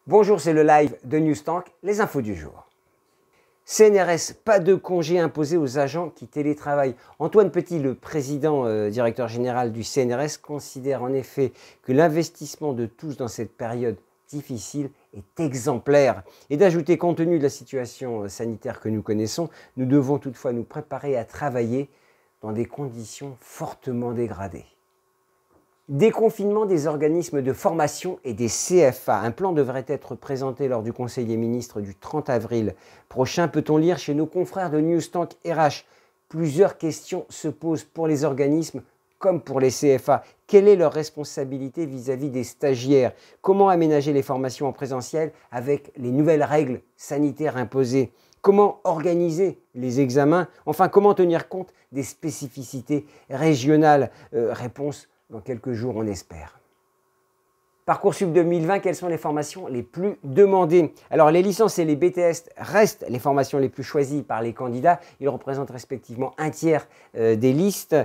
Bonjour, c'est le live de Newstank, les infos du jour. CNRS, pas de congé imposé aux agents qui télétravaillent. Antoine Petit, le président directeur général du CNRS, considère en effet que l'investissement de tous dans cette période difficile est exemplaire. Et d'ajouter, compte tenu de la situation sanitaire que nous connaissons, nous devons toutefois nous préparer à travailler dans des conditions fortement dégradées. Déconfinement des organismes de formation et des CFA. Un plan devrait être présenté lors du Conseil des ministres du 30 avril prochain. Peut-on lire chez nos confrères de Newstank RH? Plusieurs questions se posent pour les organismes comme pour les CFA. Quelle est leur responsabilité vis-à-vis des stagiaires? Comment aménager les formations en présentiel avec les nouvelles règles sanitaires imposées? Comment organiser les examens? Enfin, comment tenir compte des spécificités régionales? Réponse dans quelques jours, on espère. Parcoursup 2020, quelles sont les formations les plus demandées? Alors, les licences et les BTS restent les formations les plus choisies par les candidats. Ils représentent respectivement un tiers des listes.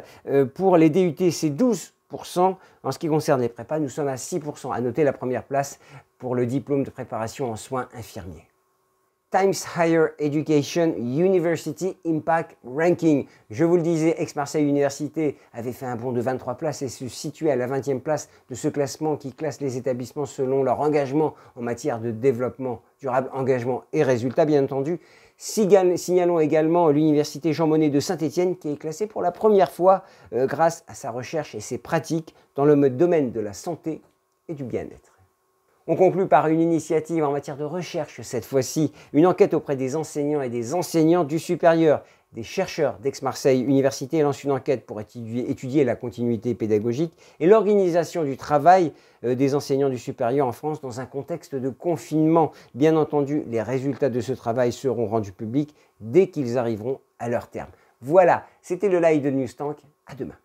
Pour les DUT, c'est 12%. En ce qui concerne les prépas, nous sommes à 6%. À noter la première place pour le diplôme de préparation en soins infirmiers. Times Higher Education University Impact Ranking. Je vous le disais, Aix-Marseille Université avait fait un bond de 23 places et se situait à la 20e place de ce classement qui classe les établissements selon leur engagement en matière de développement durable, engagement et résultats bien entendu. Signalons également l'Université Jean Monnet de Saint-Étienne qui est classée pour la première fois grâce à sa recherche et ses pratiques dans le domaine de la santé et du bien-être. On conclut par une initiative en matière de recherche, cette fois-ci, une enquête auprès des enseignants et des enseignants du supérieur. Des chercheurs d'Aix-Marseille Université lancent une enquête pour étudier la continuité pédagogique et l'organisation du travail des enseignants du supérieur en France dans un contexte de confinement. Bien entendu, les résultats de ce travail seront rendus publics dès qu'ils arriveront à leur terme. Voilà, c'était le live de Newstank. À demain.